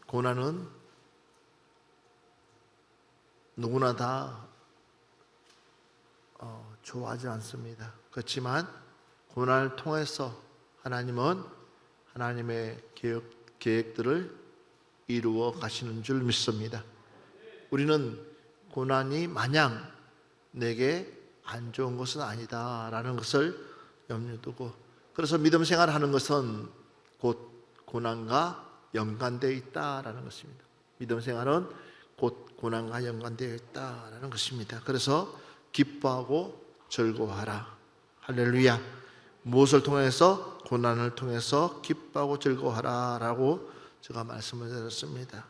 고난은 누구나 다 좋아하지 않습니다. 그렇지만 고난을 통해서 하나님은 하나님의 계획들을 이루어 가시는 줄 믿습니다. 우리는 고난이 마냥 내게 안 좋은 것은 아니다라는 것을 염두에 두고, 그래서 믿음 생활하는 것은 곧 고난과 연관되어 있다라는 것입니다. 믿음 생활은 곧 고난과 연관되어 있다라는 것입니다. 그래서 기뻐하고 즐거워하라. 할렐루야. 무엇을 통해서? 고난을 통해서 기뻐하고 즐거워하라 라고 제가 말씀을 드렸습니다.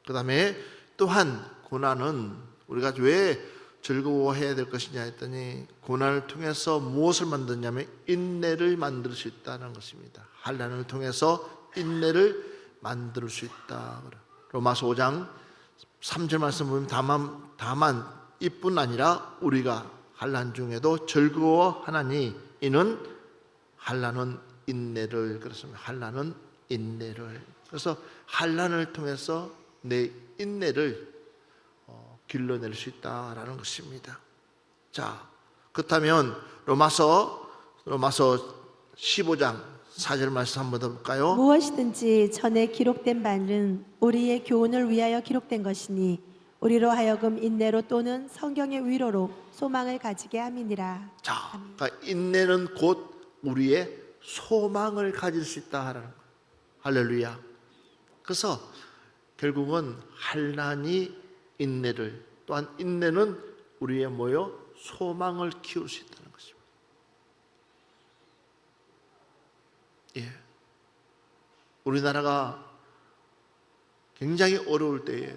그 다음에 또한 고난은 우리가 왜 즐거워해야 될 것이냐 했더니, 고난을 통해서 무엇을 만드냐면 인내를 만들 수 있다는 것입니다. 환난을 통해서 인내를 만들 수 있다. 로마서 5장 3절 말씀 보면 다만 이뿐 아니라 우리가 환난 중에도 즐거워하나니 이는 환난은 인내를, 그렇습니다. 환난은 인내를. 그래서 환난을 통해서 내 인내를 길러낼 수 있다라는 것입니다. 자, 그렇다면 로마서 15장 4절 말씀 한번 더 볼까요? 무엇이든지 전에 기록된 바는 우리의 교훈을 위하여 기록된 것이니 우리로 하여금 인내로 또는 성경의 위로로 소망을 가지게 함이니라. 자, 그러니까 인내는 곧 우리의 소망을 가질 수 있다라는 거예요. 할렐루야. 그래서 결국은 환난이 인내를, 또한 인내는 우리의 소망을 키울 수 있다는 것입니다. 예. 우리나라가 굉장히 어려울 때에,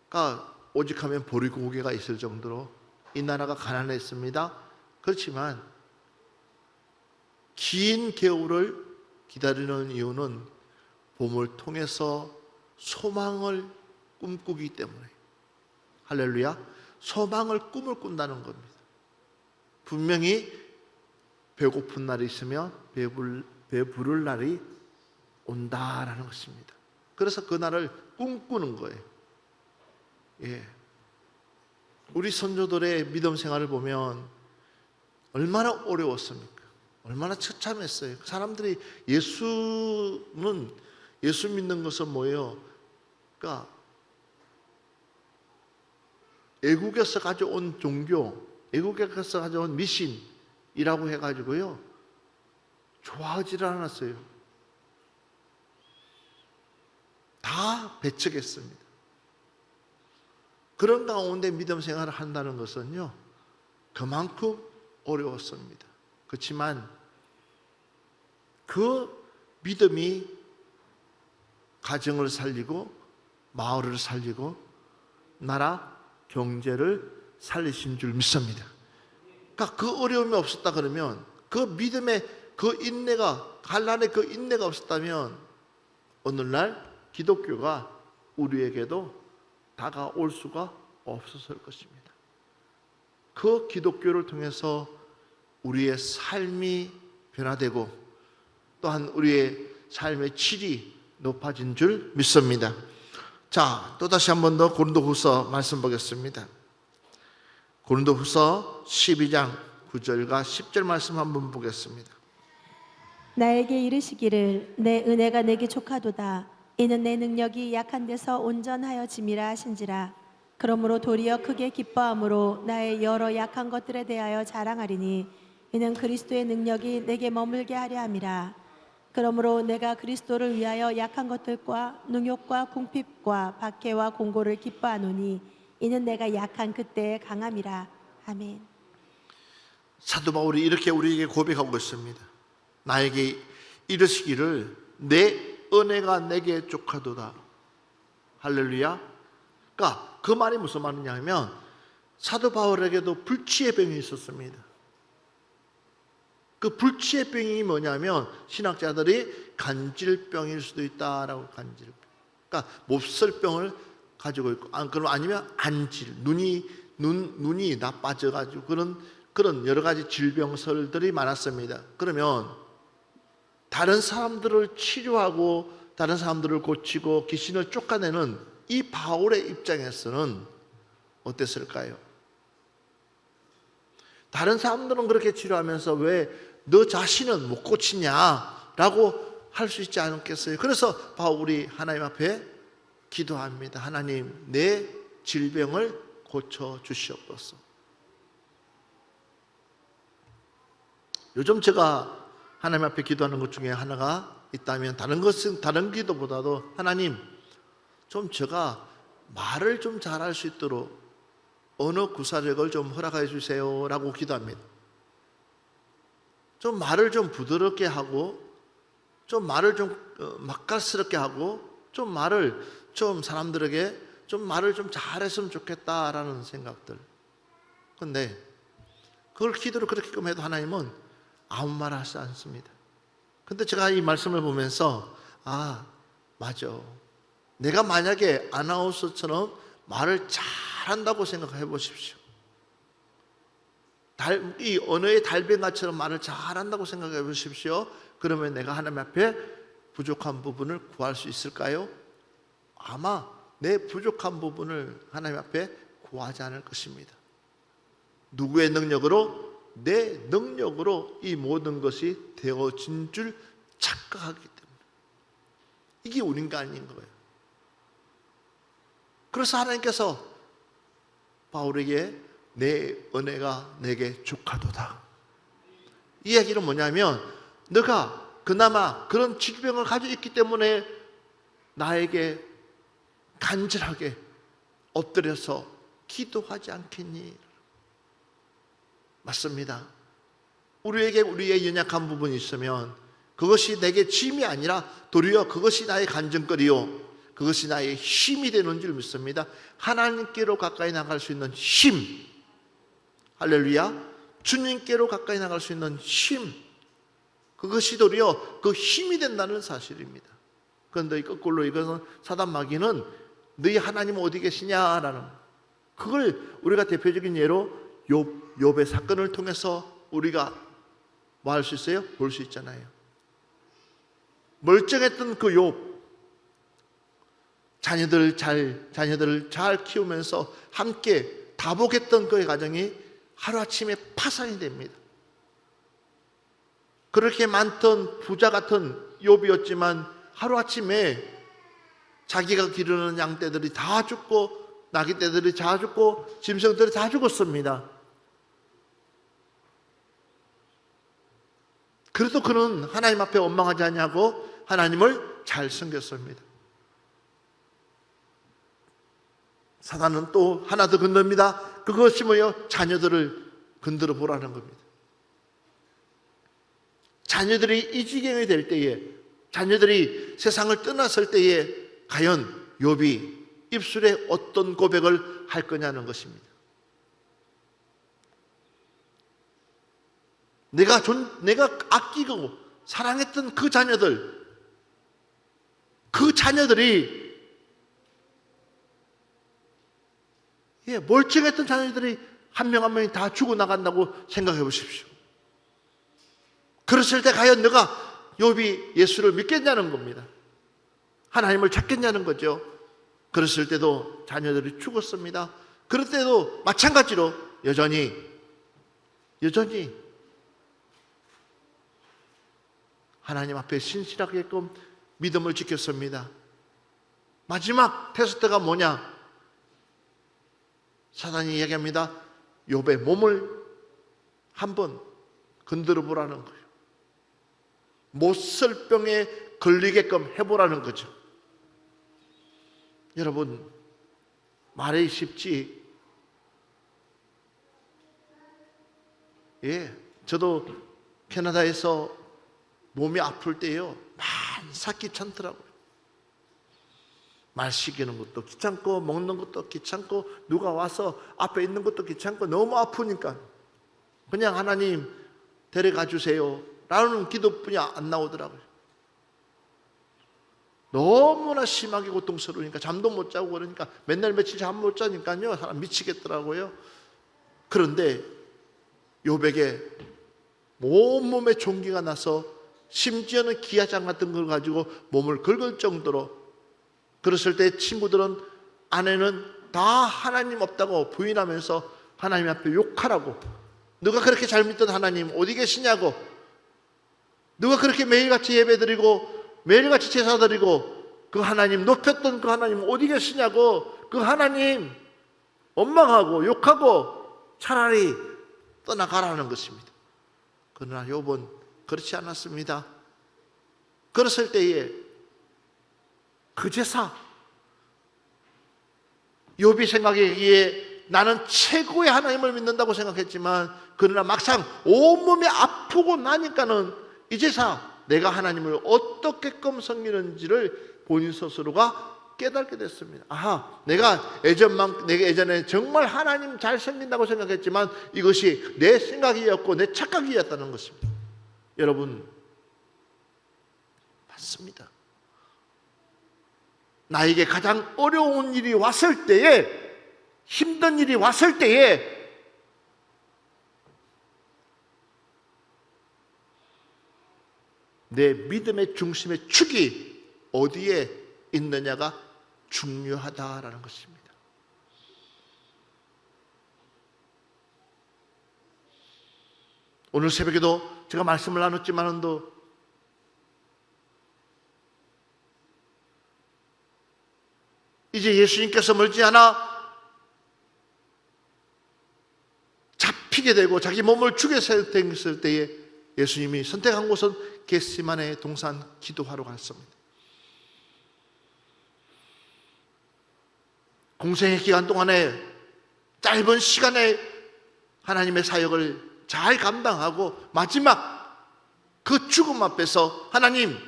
그러니까 오직하면 보리고개가 있을 정도로 이 나라가 가난했습니다. 그렇지만 긴 겨울을 기다리는 이유는 봄을 통해서 소망을 꿈꾸기 때문에, 할렐루야, 소망을 꿈을 꾼다는 겁니다. 분명히 배고픈 날이 있으면 배부를 날이 온다라는 것입니다. 그래서 그 날을 꿈꾸는 거예요. 예. 우리 선조들의 믿음 생활을 보면 얼마나 어려웠습니까? 얼마나 처참했어요. 사람들이 예수 믿는 것은 뭐예요? 그러니까 애국에서 가져온 종교, 애국에서 가져온 미신이라고 해가지고요, 좋아하지를 않았어요. 다 배척했습니다. 그런 가운데 믿음 생활을 한다는 것은요, 그만큼 어려웠습니다. 그렇지만 그 믿음이 가정을 살리고 마을을 살리고 나라 경제를 살리신 줄 믿습니다. 그러니까 그 어려움이 없었다 그러면, 그 믿음의 그 인내가, 환난의 그 인내가 없었다면 오늘날 기독교가 우리에게도 다가올 수가 없었을 것입니다. 그 기독교를 통해서 우리의 삶이 변화되고 또한 우리의 삶의 질이 높아진 줄 믿습니다. 자, 또다시 한 번 더 고린도후서 말씀 보겠습니다. 고린도후서 12장 9절과 10절 말씀 한번 보겠습니다. 나에게 이르시기를 내 은혜가 내게 족하도다. 이는 내 능력이 약한 데서 온전하여짐이라 하신지라. 그러므로 도리어 크게 기뻐함으로 나의 여러 약한 것들에 대하여 자랑하리니 이는 그리스도의 능력이 내게 머물게 하려 함이라. 그러므로 내가 그리스도를 위하여 약한 것들과 능욕과 궁핍과 박해와 공고를 기뻐하노니 이는 내가 약한 그때의 강함이라. 아멘. 사도 바울이 이렇게 우리에게 고백하고 있습니다. 나에게 이르시기를 내 은혜가 내게 족하도다. 할렐루야. 그러니까 그 말이 무슨 말이냐 하면, 사도 바울에게도 불치의 병이 있었습니다. 그 불치의 병이 뭐냐면, 신학자들이 간질병일 수도 있다라고. 간질병, 그러니까 몹쓸병을 가지고 있고, 그럼 아니면 안질, 눈이 나빠져 가지고 그런 여러 가지 질병설들이 많았습니다. 그러면 다른 사람들을 치료하고 다른 사람들을 고치고 귀신을 쫓아내는 이 바울의 입장에서는 어땠을까요? 다른 사람들은 그렇게 치료하면서 왜 너 자신은 못 고치냐라고 할 수 있지 않겠어요? 그래서 바울이 하나님 앞에 기도합니다. 하나님, 내 질병을 고쳐 주시옵소서. 요즘 제가 하나님 앞에 기도하는 것 중에 하나가 있다면 다른 기도보다도 하나님, 좀 제가 말을 좀 잘할 수 있도록 언어 구사력을 좀 허락해 주세요라고 기도합니다. 좀 말을 좀 부드럽게 하고, 좀 말을 좀 맛깔스럽게 하고, 좀 말을 좀 사람들에게 좀 말을 좀 잘했으면 좋겠다라는 생각들. 근데 그걸 기도를 그렇게 해도 하나님은 아무 말 하지 않습니다. 근데 제가 이 말씀을 보면서 맞아. 내가 만약에 아나운서처럼 말을 잘한다고 생각해 보십시오. 이 언어의 달변가처럼 말을 잘한다고 생각해 보십시오. 그러면 내가 하나님 앞에 부족한 부분을 구할 수 있을까요? 아마 내 부족한 부분을 하나님 앞에 구하지 않을 것입니다. 누구의 능력으로? 내 능력으로 이 모든 것이 되어진 줄 착각하기 때문에. 이게 우리가 아닌 거예요. 그래서 하나님께서 바울에게 내 은혜가 내게 족하도다. 이 얘기는 뭐냐면, 너가 그나마 그런 질병을 가지고 있기 때문에 나에게 간절하게 엎드려서 기도하지 않겠니? 맞습니다. 우리에게 우리의 연약한 부분이 있으면 그것이 내게 짐이 아니라 도리어 그것이 나의 간증거리요, 그것이 나의 힘이 되는 줄 믿습니다. 하나님께로 가까이 나갈 수 있는 힘, 할렐루야, 주님께로 가까이 나갈 수 있는 힘, 그것이 도리어 그 힘이 된다는 사실입니다. 그런데 거꾸로 이것은 사단 마귀는 너희 하나님 어디 계시냐라는, 그걸 우리가 대표적인 예로 욥의 사건을 통해서 우리가 뭐 할 수 있어요? 볼 수 있잖아요. 멀쩡했던 그 욥, 자녀들을 잘 키우면서 함께 다복했던 그의 가정이 하루아침에 파산이 됩니다. 그렇게 많던 부자 같은 욥이었지만 하루아침에 자기가 기르는 양떼들이 다 죽고 나귀떼들이 다 죽고 짐승들이 다 죽었습니다. 그래도 그는 하나님 앞에 원망하지 않냐고 하나님을 잘 섬겼습니다. 사단은 또 하나 더 건듭니다. 그것이 뭐예요? 자녀들을 건드려 보라는 겁니다. 자녀들이 이 지경이 될 때에, 자녀들이 세상을 떠났을 때에 과연 욥이 입술에 어떤 고백을 할 거냐는 것입니다. 내가 아끼고 사랑했던 그 자녀들이 멀쩡했던 자녀들이 한 명 한 명이 다 죽어나간다고 생각해 보십시오. 그랬을 때 과연 너가 욥이 예수를 믿겠냐는 겁니다. 하나님을 찾겠냐는 거죠. 그랬을 때도 자녀들이 죽었습니다. 그럴 때도 마찬가지로 여전히 하나님 앞에 신실하게끔 믿음을 지켰습니다. 마지막 테스트가 뭐냐? 사단이 얘기합니다. 욥의 몸을 한번 건드려 보라는 거예요. 못설병에 걸리게끔 해보라는 거죠. 여러분, 말이 쉽지. 저도 캐나다에서 몸이 아플 때요, 만사 귀찮더라고요. 말 시키는 것도 귀찮고 먹는 것도 귀찮고 누가 와서 앞에 있는 것도 귀찮고 너무 아프니까 그냥 하나님 데려가 주세요 라는 기도뿐이 안 나오더라고요. 너무나 심하게 고통스러우니까 잠도 못 자고 그러니까 맨날 며칠 잠 못 자니까요, 사람 미치겠더라고요. 그런데 욥에게 온몸에 종기가 나서 심지어는 기아장 같은 걸 가지고 몸을 긁을 정도로, 그랬을 때 친구들은, 아내는 다 하나님 없다고 부인하면서 하나님 앞에 욕하라고, 누가 그렇게 잘 믿던 하나님 어디 계시냐고, 누가 그렇게 매일같이 예배드리고 매일같이 제사드리고 그 하나님 높였던 그 하나님 어디 계시냐고, 그 하나님 원망하고 욕하고 차라리 떠나가라는 것입니다. 그러나 욥은 그렇지 않았습니다. 그랬을 때에 그 제사, 욥이 생각하기에 나는 최고의 하나님을 믿는다고 생각했지만, 그러나 막상 온몸이 아프고 나니까는 이 제사, 내가 하나님을 어떻게끔 섬기는지를 본인 스스로가 깨닫게 됐습니다. 아하, 내가 예전에 정말 하나님 잘 섬긴다고 생각했지만 이것이 내 생각이었고 내 착각이었다는 것입니다. 여러분, 맞습니다. 나에게 가장 어려운 일이 왔을 때에, 힘든 일이 왔을 때에 내 믿음의 중심의 축이 어디에 있느냐가 중요하다라는 것입니다. 오늘 새벽에도 제가 말씀을 나눴지만도 이제 예수님께서 멀지 않아 잡히게 되고 자기 몸을 죽게 됐을 때에 예수님이 선택한 곳은 겟세마네 동산 기도하러 갔습니다. 공생의 기간 동안에 짧은 시간에 하나님의 사역을 잘 감당하고 마지막 그 죽음 앞에서, 하나님,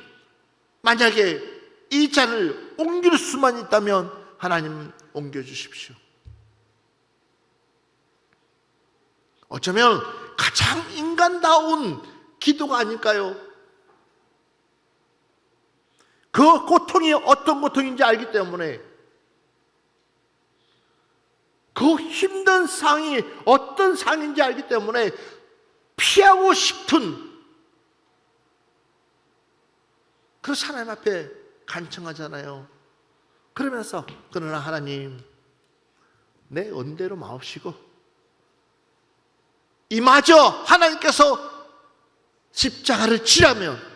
만약에 이 잔을 옮길 수만 있다면 하나님 옮겨주십시오. 어쩌면 가장 인간다운 기도가 아닐까요? 그 고통이 어떤 고통인지 알기 때문에, 그 힘든 상이 어떤 상인지 알기 때문에 피하고 싶은, 그래서 하나님 앞에 간청하잖아요. 그러면서, 그러나 하나님, 내 은대로 마옵시고, 이마저 하나님께서 십자가를 지라면,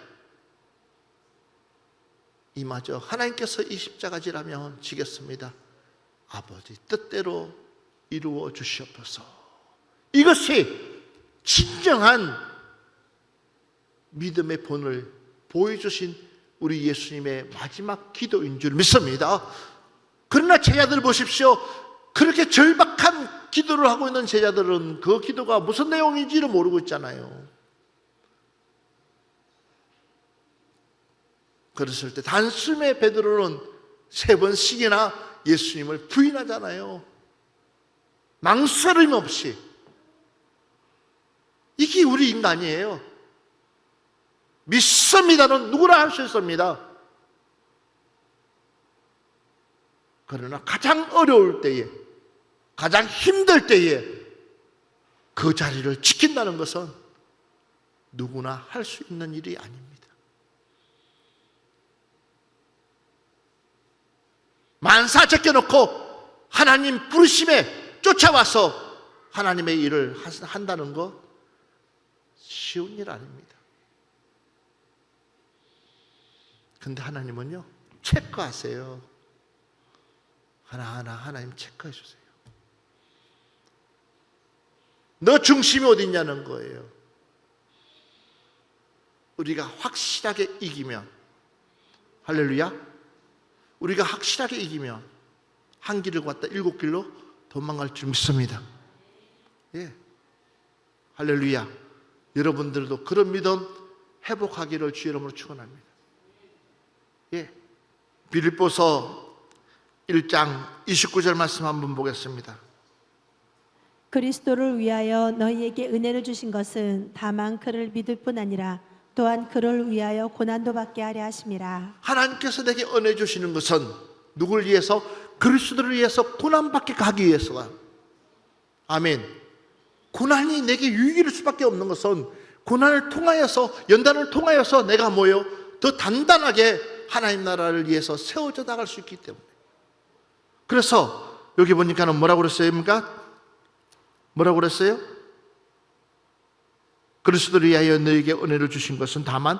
이마저 하나님께서 이 십자가 지라면 지겠습니다. 아버지 뜻대로 이루어 주시옵소서. 이것이 진정한 믿음의 본을 보여주신 우리 예수님의 마지막 기도인 줄 믿습니다. 그러나 제자들 보십시오. 그렇게 절박한 기도를 하고 있는 제자들은 그 기도가 무슨 내용인지를 모르고 있잖아요. 그랬을 때 단숨에 베드로는 3번씩이나 예수님을 부인하잖아요. 망설임 없이. 이게 우리 인간이에요. 믿습니다는 누구나 할 수 있습니다. 그러나 가장 어려울 때에, 가장 힘들 때에 그 자리를 지킨다는 것은 누구나 할 수 있는 일이 아닙니다. 만사 제껴놓고 하나님 부르심에 쫓아와서 하나님의 일을 한다는 거 쉬운 일 아닙니다. 근데 하나님은요, 체크하세요. 하나하나 하나님 체크해 주세요. 너 중심이 어디 있냐는 거예요. 우리가 확실하게 이기면, 할렐루야, 우리가 확실하게 이기면 한 길을 갔다 7길로 도망갈 줄 믿습니다. 예, 할렐루야. 여러분들도 그런 믿음 회복하기를 주의 이름으로 축원합니다. 예, 빌립보서 1장 29절 말씀 한번 보겠습니다. 그리스도를 위하여 너희에게 은혜를 주신 것은 다만 그를 믿을 뿐 아니라 또한 그를 위하여 고난도 받게 하려 하심이라. 하나님께서 내게 은혜 주시는 것은 누구를 위해서? 그리스도를 위해서 고난받게 가기 위해서다. 아멘. 고난이 내게 유익일 수밖에 없는 것은 고난을 통하여서, 연단을 통하여서 내가 뭐요? 더 단단하게 하나님 나라를 위해서 세워져 나갈 수 있기 때문에. 그래서 여기 보니까는 뭐라고 그랬어요? 뭐라고 그랬어요? 그리스도를 위하여 너에게 은혜를 주신 것은 다만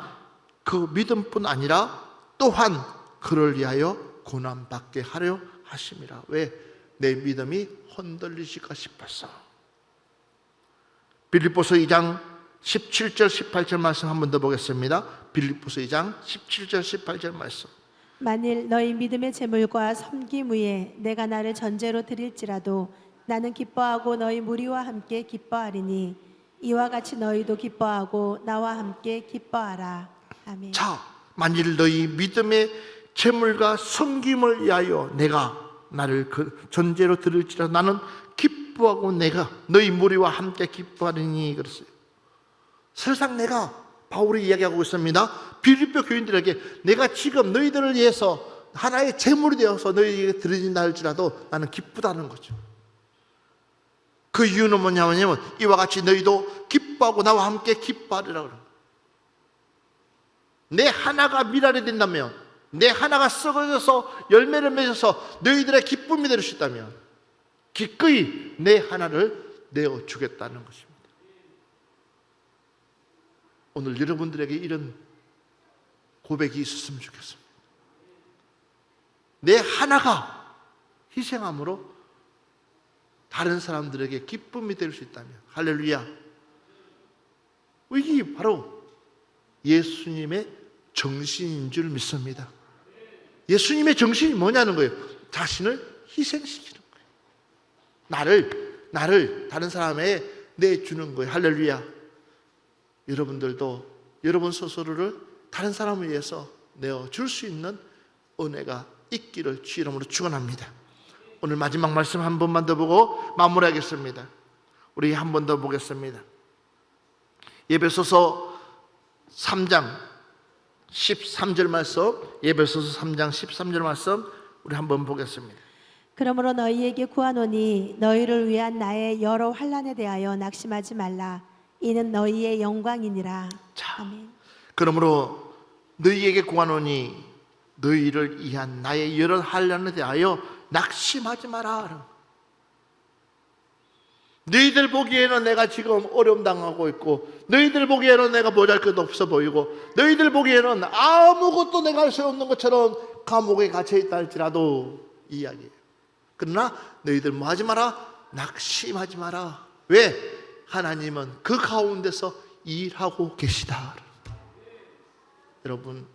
그 믿음뿐 아니라 또한 그를 위하여 고난받게 하려 하심이라. 왜? 내 믿음이 흔들리실까 싶어서. 빌립보서 2장 17절 18절 말씀 한 번 더 보겠습니다. 빌립보서 2장 17절 18절 말씀. 만일 너희 믿음의 재물과 섬김 위에 내가 나를 전제로 드릴지라도 나는 기뻐하고 너희 무리와 함께 기뻐하리니 이와 같이 너희도 기뻐하고 나와 함께 기뻐하라. 아멘. 자, 만일 너희 믿음의 재물과 섬김을 위하여 내가 나를 그 전제로 드릴지라도 나는 기뻐하고 내가 너희 무리와 함께 기뻐하리니 그랬어요. 설상 내가 바울이 이야기하고 있습니다. 빌립보 교인들에게 내가 지금 너희들을 위해서 하나의 재물이 되어서 너희에게 드려진다 할지라도 나는 기쁘다는 거죠. 그 이유는 뭐냐면 이와 같이 너희도 기뻐하고 나와 함께 기뻐하리라 그래요. 내 하나가 미랄이 된다면, 내 하나가 썩어져서 열매를 맺어서 너희들의 기쁨이 될 수 있다면 기꺼이 내 하나를 내어주겠다는 것입니다. 오늘 여러분들에게 이런 고백이 있었으면 좋겠습니다. 내 하나가 희생함으로 다른 사람들에게 기쁨이 될 수 있다면, 할렐루야. 이게 바로 예수님의 정신인 줄 믿습니다. 예수님의 정신이 뭐냐는 거예요. 자신을 희생시키는 거예요. 나를 다른 사람에 내주는 거예요. 할렐루야. 여러분들도 여러분 스스로를 다른 사람을 위해서 내어줄 수 있는 은혜가 있기를 주 이름으로 축원합니다. 오늘 마지막 말씀 한 번만 더 보고 마무리하겠습니다. 우리 한 번 더 보겠습니다. 에베소서 3장 13절 말씀, 에베소서 3장 13절 말씀 우리 한번 보겠습니다. 그러므로 너희에게 구하노니 너희를 위한 나의 여러 환난에 대하여 낙심하지 말라. 이는 너희의 영광이니라. 자, 아멘. 그러므로 너희에게 구하노니 너희를 위한 나의 여러 환난에 대하여 낙심하지 마라. 너희들 보기에는 내가 지금 어려움 당하고 있고, 너희들 보기에는 내가 보잘것 없어 보이고, 너희들 보기에는 아무것도 내가 할 수 없는 것처럼 감옥에 갇혀 있다 할지라도 이야기해요. 그러나 너희들 뭐 하지 마라? 낙심하지 마라. 왜? 하나님은 그 가운데서 일하고 계시다. 여러분,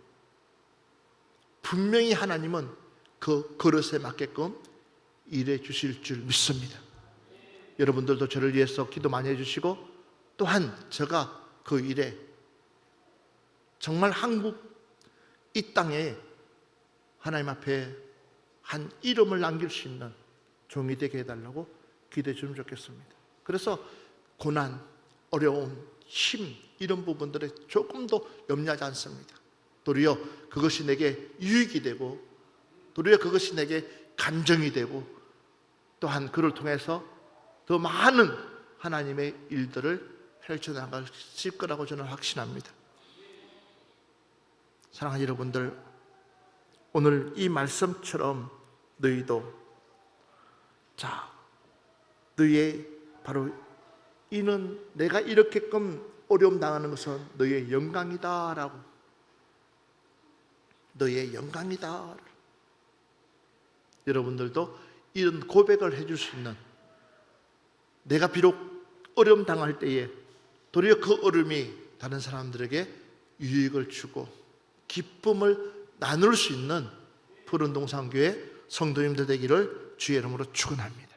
분명히 하나님은 그 그릇에 맞게끔 일해 주실 줄 믿습니다. 여러분들도 저를 위해서 기도 많이 해주시고, 또한 제가 그 일에 정말 한국 이 땅에 하나님 앞에 한 이름을 남길 수 있는 종이 되게 해달라고 기도해 주면 좋겠습니다. 그래서 고난, 어려움, 힘 이런 부분들에 조금도 염려하지 않습니다. 도리어 그것이 내게 유익이 되고, 도리어 그것이 내게 간정이 되고, 또한 그를 통해서 더 많은 하나님의 일들을 펼쳐나가실 거라고 저는 확신합니다. 사랑하는 여러분들, 오늘 이 말씀처럼 너희도 너희의 바로 이는 내가 이렇게끔 어려움 당하는 것은 너희의 영광이다라고, 너희의 영광이다. 여러분들도 이런 고백을 해줄 수 있는, 내가 비록 어려움 당할 때에 도리어 그 어려움이 다른 사람들에게 유익을 주고 기쁨을 나눌 수 있는 푸른동산교회 성도님들 되기를 주의 이름으로 축원합니다.